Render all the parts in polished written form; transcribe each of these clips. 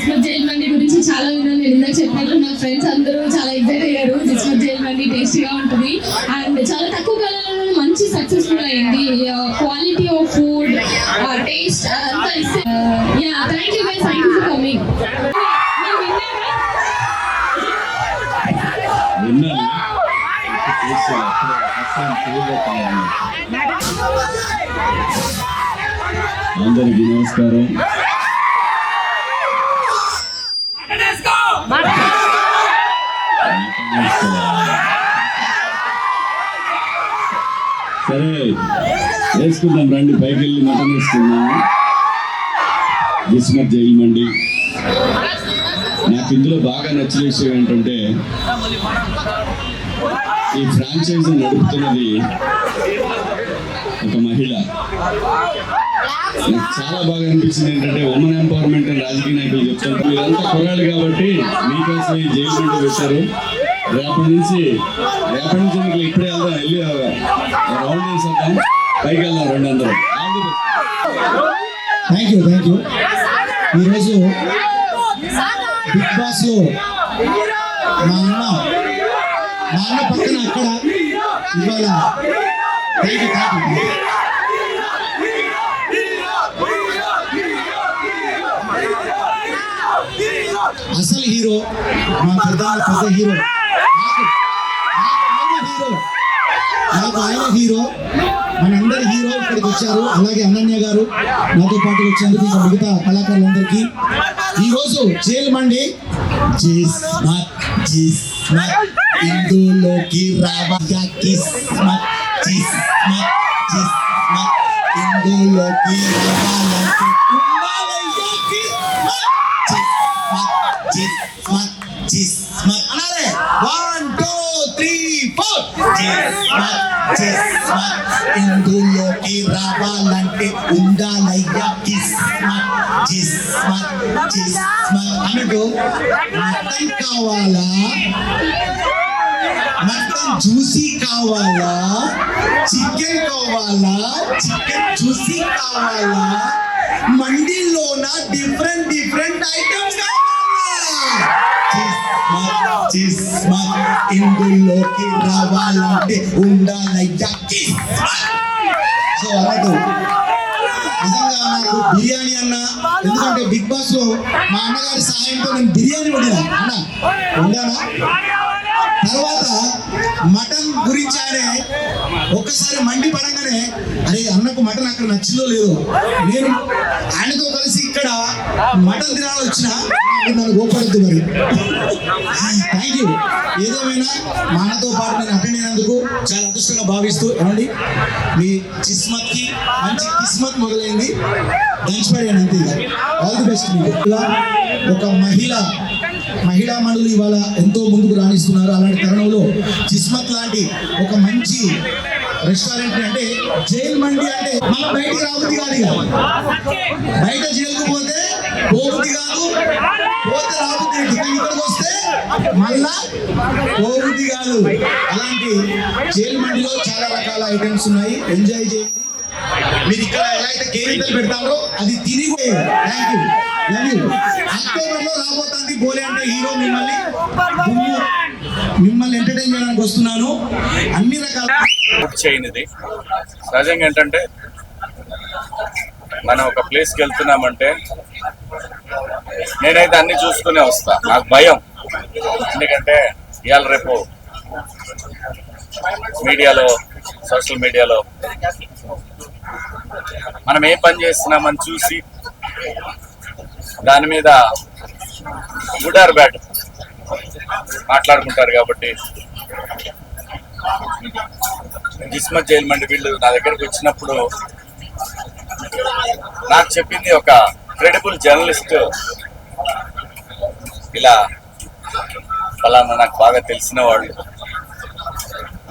Jismat jail మండి గురించి చాలా విన్నాను. నేను ఇందాక చెప్పినట్లు నా ఫ్రెండ్స్ అందరూ చాలా ఎగ్జైట్ అయ్యారు. జిస్మత్ జైల్ మండి టేస్టీగా ఉంటుంది అండ్ చాలా తక్కువ కాలంలో మంచి సక్సెస్ఫుల్ అయింది. క్వాలిటీ ఆఫ్ ఫుడ్, టేస్ట్ అంతా yeah thank you guys, thank you for coming. అందరికీ నమస్కారం. సరే వేసుకుందాం రండి, పైకి వెళ్ళి మటన్ వేసుకుందాం. జిస్మత్ జైల్ మండి. నాకు ఇందులో బాగా నచ్చిన విషయం ఏంటంటే ఈ ఫ్రాంచైజీ నడుపుతున్నది ఒక మహిళ. నాకు చాలా బాగా అనిపించింది ఏంటంటే ఉమెన్ ఎంపవర్మెంట్ అని రాజకీయ నాయకులు చెప్తుంటారు. మీరంతా కుర్రాళ్ళు కాబట్టి మీకోసం ఈ జైలు మండి పెట్టారు. రేపటి నుంచి మీకు ఇప్పుడే వెళ్దాం, వెళ్ళి రౌండ్ వేసేద్దాం, పైకి వెళ్దాం రండి అందరూ. Thank you. ఈరోజు బిగ్ బాస్ లో మా అన్న పక్కన అక్కడ ఇవాళ థ్యాంక్ యూ. అసలు హీరో మా పెద్ద హీరో, నాకు ఆయన హీరో, మనందరి హీరో ఇక్కడికి వచ్చారు. అలాగే అనన్య గారు నాతో పాటు వచ్చేందుకు ఇంకా మిగతా కళాకారులందరికీ ఈరోజు జైలు మండి ఇందులోకి రావాగా కిస్మత్ ఇందులోకి రావాలంటే అనాలే 1 2 3 4 ఇందులోకి రావాలంటే ఉండాలయ్యా కిస్మత్ అన్నట్టు మటన్ కావాలా, మటన్ జ్యూసీ కావాలా, చికెన్ కావాలా, చికెన్ జ్యూసీ కావాలా, మండీలోన డిఫరెంట్ ఐటమ్స్ ఇందులోకి రావాలంటే ఉండాలయ్యా కిస్మత్. సో అన్నట్టు నిజంగా నాకు బిర్యానీ అన్న, ఎందుకంటే బిగ్ బాస్ లో మా అన్నగారి సహాయంతో నేను బిర్యానీ వండానా. తర్వాత మటన్ గురించి ఆయనే ఒక్కసారి మండి పడంగానే అరే అన్నకు మటన్ అక్కడ నచ్చిందో లేదో, నేను ఆయనతో కలిసి ఇక్కడ మటన్ తినాలని వచ్చిన నన్ను గోపడద్దు మరి. Thank you. ఏదేమైనా మా అన్నతో పాటు నేను అటెండ్ అయినందుకు చాలా అదృష్టంగా భావిస్తూ, ఏమండి మీ కిస్మత్కి మంచి కిస్మత్ మొదలైంది, దంచిపడాను అంతే. ఆల్ ది బెస్ట్ మీకు. ఒక మహిళా మండలి ఇవాళ ఎంతో ముందుకు రాణిస్తున్నారు. అలాంటి తరుణంలో కిస్మత్ లాంటి ఒక మంచి రెస్టారెంట్ అంటే జైల్ మండి అంటే మన బయటికి రాబుద్ది కాదు, ఇక బయట జైలుకు పోతే పోబుద్ది కాదు, పోతే రాబుద్ది, ఇక్కడికి వస్తే మళ్ళా పోబుద్ది కాదు. అలాంటి జైల్ మండిలో చాలా రకాల ఐటమ్స్ ఉన్నాయి, ఎంజాయ్ చేయండి. మీరు ఇక్కడ ఎలా అయితే కేరింతలు పెడతారో అది తిని. Thank you. అక్టోబర్ లో రాబోతుంది బోలే అంటే హీరో మిమ్మల్ని ఎంటర్టైన్ చేయడానికి వస్తున్నాను. అన్ని రకాల చేయనిది సహజంగా ఏంటంటే మనం ఒక ప్లేస్కి వెళ్తున్నామంటే నేనైతే అన్ని చూసుకునే వస్తా. నాకు భయం, ఎందుకంటే ఇవాళ రేపు మీడియాలో, సోషల్ మీడియాలో మనం ఏ పని చేస్తున్నామని చూసి దాని మీద గుడ్ ఆర్ బ్యాడ్ మాట్లాడుకుంటారు. కాబట్టి జిస్మత్ జైల్ మండి వీళ్ళు నా దగ్గరికి వచ్చినప్పుడు నాకు చెప్పింది ఒక క్రెడిబుల్ జర్నలిస్ట్, ఇలా ఫలానా నాకు బాగా తెలిసిన వాళ్ళు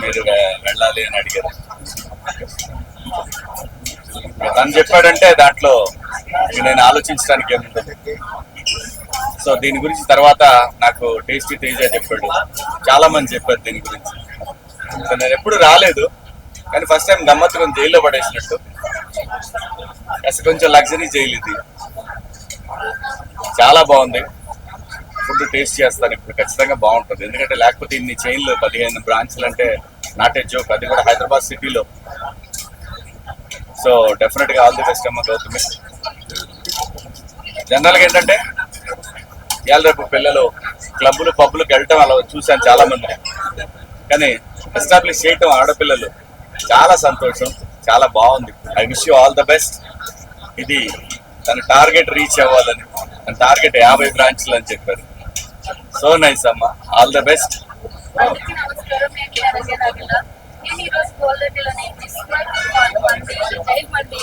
మీరు వెళ్ళాలి అని అడిగారు. తను చెప్పాడంటే దాంట్లో నేను ఆలోచించడానికి ఏముంటుంది. సో దీని గురించి తర్వాత నాకు టేస్టీ తేజ చెప్పాడు, చాలా మంది చెప్పారు దీని గురించి. నేను ఎప్పుడు రాలేదు, కానీ ఫస్ట్ టైం గమ్మత్తు కొంచెం జైల్లో పడేసినట్టు. అసలు కొంచెం లగ్జరీ జైలు ఇది. చాలా బాగుంది. ఫుడ్ టేస్ట్ చేస్తాను ఇప్పుడు, ఖచ్చితంగా బాగుంటుంది. ఎందుకంటే లేకపోతే ఇన్ని చైన్లు 15 బ్రాంచ్లు అంటే నాట్ ఏ జోక్, అది కూడా హైదరాబాద్ సిటీలో. సో డెఫినెట్గా ఆల్ ది బెస్ట్ అమ్మ గౌతమి. జనరల్గా ఏంటంటే ఇవాళ రేపు పిల్లలు క్లబ్బులు పబ్బులకు వెళ్ళటం అలా చూశాను చాలా మంది, కానీ ఎస్టాబ్లిష్ చేయటం ఆడపిల్లలు చాలా సంతోషం, చాలా బాగుంది. I wish you all the best. ఇది తన టార్గెట్ రీచ్ అవ్వాలని, తన టార్గెట్ 50 బ్రాంచ్లు అని చెప్పారు. సో నైస్ అమ్మ, ఆల్ ద బెస్ట్. అందరికీ నమస్కారం. నేను అనన్య నాగేల. నేను ఈరోజు గోల్డెడ్లోని జైల్ మండి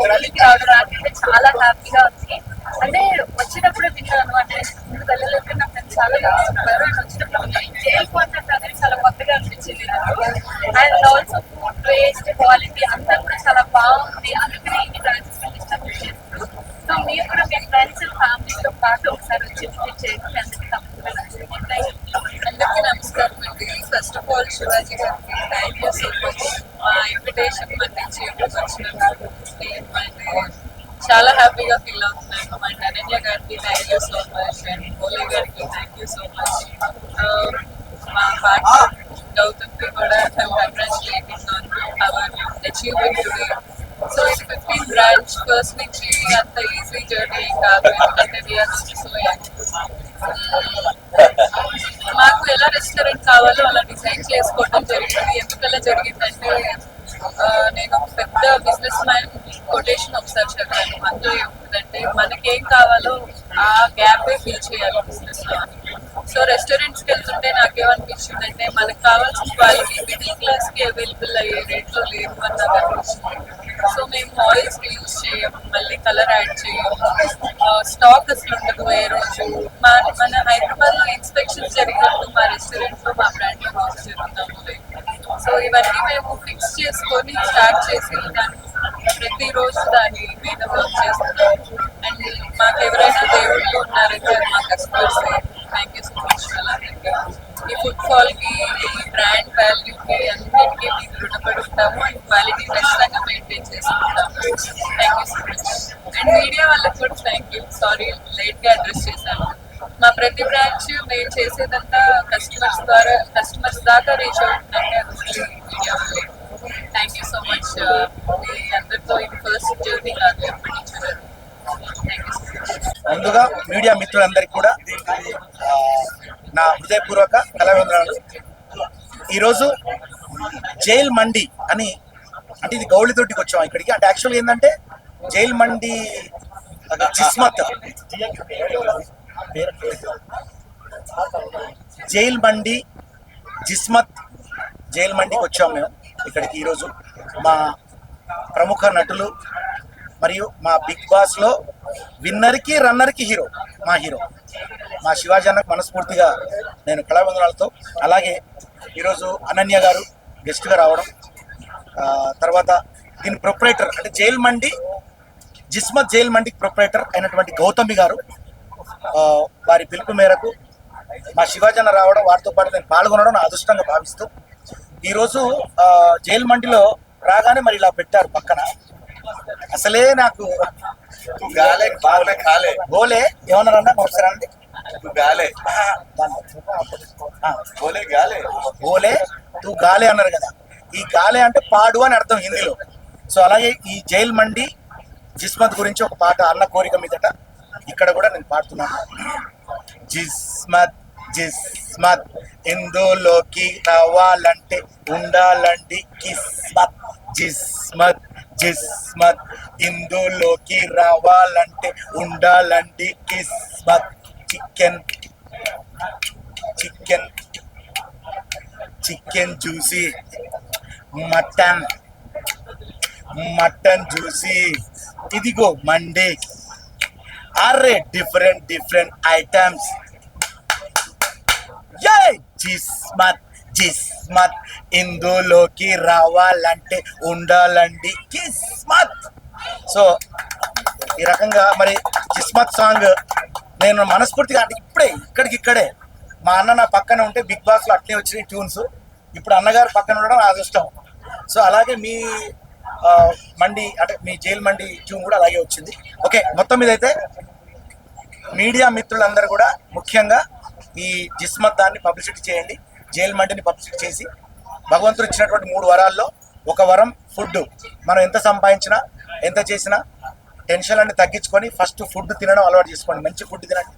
ఊరికి రావడం నాకైతే చాలా హ్యాపీగా ఉంది. అంటే వచ్చినప్పుడు విన్నాను, అంటే ముందు వెళ్ళలేక నాకు ఫ్రెండ్స్ చాలా చెప్పారు. అండ్ వచ్చినప్పుడు జైల్ కాన్సెప్ట్ అనేది చాలా కొత్తగా అనిపించింది నాకు. And also food taste quality అంతా కూడా చాలా బాగుంది. అందుకని ఈ బ్రాంచెస్ ఇష్టపడి చేస్తాను. సో మీరు కూడా మీ ఫ్రెండ్స్ ఫ్యామిలీతో పాటు ఒకసారి వచ్చి విజిట్ చేయండి. అందరికీ నమస్కారం అండి. ఫస్ట్ ఆఫ్ ఆల్ శివాజీ గారికి థ్యాంక్ యూ సో మచ్. మా ఇన్విటేషన్ మన్నించి వచ్చినందుకు చాలా హ్యాపీగా ఫీల్ అవుతున్నాను. అండ్ అనన్య గారికి thank you so much. And Bhole గారికి థ్యాంక్ యూ సో మచ్. మా పార్ట్నర్ గౌతమ్కి కూడా congratulating on hour achievement today. So ఇది 15 బ్రాంచ్ ఫస్ట్ నుంచి అంత ఈజీ జర్నీ కాదు, ఎందుకంటే వీఆర్ సో మాకు ఎలా రెస్టారెంట్ కావాలో అలా డిజైన్ చేసుకోవడం జరిగింది. ఎందుకలా జరిగిందంటే నేను ఒక పెద్ద బిజినెస్ మ్యాన్ కొటేషన్ ఒకసారి చదివాను. అందులో ఏముంటుందంటే మనకేం కావాలో ఆ గ్యాపే ఫిల్ చేయాలి బిజినెస్ లో. సో రెస్టారెంట్స్కి వెళ్తుంటే నాకేమనిపించిందంటే మనకు కావాల్సిన క్వాలిటీ మిడిల్ క్లాస్కి అవైలబుల్ అయ్యే రేట్లో లేదు అని నాకు అనిపించింది. సో మేము ఆయిల్స్ యూజ్ చేయము, మళ్ళీ కలర్ యాడ్ చేయము, స్టాక్ అసలు ఉండదు ఏ రోజు. మన హైదరాబాద్లో ఇన్స్పెక్షన్స్ జరిగినప్పుడు మా రెస్టారెంట్లో మా బ్రాండ్లో యూజ్ జరుగుతాము. సో ఇవన్నీ మేము ఫిక్స్ చేసుకొని స్టార్ట్ చేసి ప్రతిరోజు దాని మీద వర్క్ చేస్తున్నాం. అండ్ మాకు ఎవరైనా దేవుళ్ళు ఉన్నారంటే మా customers. Thank you so much. అలాగే ఈ ఫుడ్ ఫాల్కి, ఈ బ్రాండ్ వాల్యూకి అన్నిటికీ మీకు రుణపడి ఉంటాము. అండ్ క్వాలిటీ ఖచ్చితంగా మెయింటైన్ చేసుకుంటాము. Thank you so much. And media వాళ్ళకి కూడా థ్యాంక్ యూ. సారీ లేట్గా అడ్రస్ చేశాను. మా ప్రతి బ్రాంచ్ మేము చేసేదంతా కస్టమర్స్ దాకా రీచ్ అవుతుందంటే అది మీడియా వాళ్ళే. Thank you so much. మీ అందరితో ఇది ఫస్ట్ జర్నీ కాదు, ఎప్పటి నుంచి థ్యాంక్ యూ సో మచ్. ముందుగా మీడియా మిత్రులందరికీ కూడా నా హృదయపూర్వక కళావందనాలు. ఈరోజు జైల్ మండి అని, అంటే ఇది గౌళితోటికి వచ్చాం ఇక్కడికి. అంటే యాక్చువల్గా ఏంటంటే జైల్ మండి జిస్మత్, జైల్ మండి జిస్మత్ జైల్ మండికి వచ్చాం మేము ఇక్కడికి. ఈరోజు మా ప్రముఖ నటులు మరియు మా బిగ్ బాస్లో విన్నర్కి రన్నర్కి హీరో మా శివాజీ అన్నకు మనస్ఫూర్తిగా నేను కళావందనాలతో, అలాగే ఈరోజు అనన్య గారు గెస్ట్గా రావడం, తర్వాత దీని ప్రొపరేటర్ అంటే జైల్ మండి జిస్మత్ జైల్ మండికి ప్రొపరేటర్ అయినటువంటి గౌతమి గారు వారి పిలుపు మేరకు మా శివాజీ అన్న రావడం, వారితో పాటు నేను పాల్గొనడం నా అదృష్టంగా భావిస్తూ ఈరోజు జైల్ మండిలో రాగానే మరి ఇలా పెట్టారు పక్కన. అసలే నాకు గాలే బాగాలే కాలే గోలే ఏమన్నారన్నా ఒకసారి అండి. గాలే బోలే గాలే గోలే తూ గాలే అన్నారు కదా. ఈ గాలే అంటే పాడు అని అర్థం హిందీలో. సో అలాగే ఈ జైల్ మండి జిస్మత్ గురించి ఒక పాట అన్న కోరిక మీదట ఇక్కడ కూడా నేను పాడుతున్నాను. జిస్మత్ జిస్మత్ ఇందులోకి రావాలంటే ఉండాలండి కిస్మత్. జిస్మత్ జిస్మత్ ఇందులోకి రావాలంటే ఉండాలండి కిస్మత్. Chicken chicken chicken juicy, mutton mutton juicy, ఇదిగో మండే. అరే డిఫరెంట్ ఐటమ్స్. జిస్మత్ జిస్మత్ ఇందులోకి రావాలంటే ఉండాలండి కిస్మత్. సో ఈ రకంగా మరి కిస్మత్ సాంగ్ నేను మనస్ఫూర్తిగా, అంటే ఇక్కడే మా అన్న నా పక్కన ఉంటే బిగ్ బాస్లో అట్లే వచ్చినాయి ట్యూన్స్. ఇప్పుడు అన్నగారు పక్కన ఉండడం నా అదృష్టం. సో అలాగే మీ మండి అంటే మీ జైల్ మండి ట్యూన్ కూడా అలాగే వచ్చింది. ఓకే, మొత్తం మీద అయితే మీడియా మిత్రులందరూ కూడా ముఖ్యంగా ఈ జిస్మత్ దాన్ని పబ్లిసిటీ చేయండి, జైల్ మండిని పబ్లిసిటీ చేసి భగవంతుడు ఇచ్చినటువంటి 3 వరాల్లో ఒక వరం ఫుడ్. మనం ఎంత సంపాదించినా ఎంత చేసినా టెన్షన్లన్నీ తగ్గించుకొని ఫస్ట్ ఫుడ్ తినడం అలవాటు చేసుకోండి. మంచి ఫుడ్ తినండి,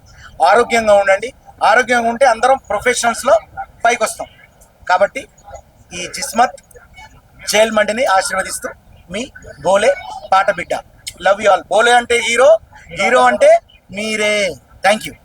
ఆరోగ్యంగా ఉండండి. ఆరోగ్యంగా ఉంటే అందరం ప్రొఫెషనల్స్లో పైకి వస్తాం. కాబట్టి ఈ జిస్మత్ జైల్ మండిని ఆశీర్వదిస్తూ మీ బోలే పాట బిడ్డ. Love you all. బోలే అంటే హీరో, హీరో అంటే మీరే. Thank you.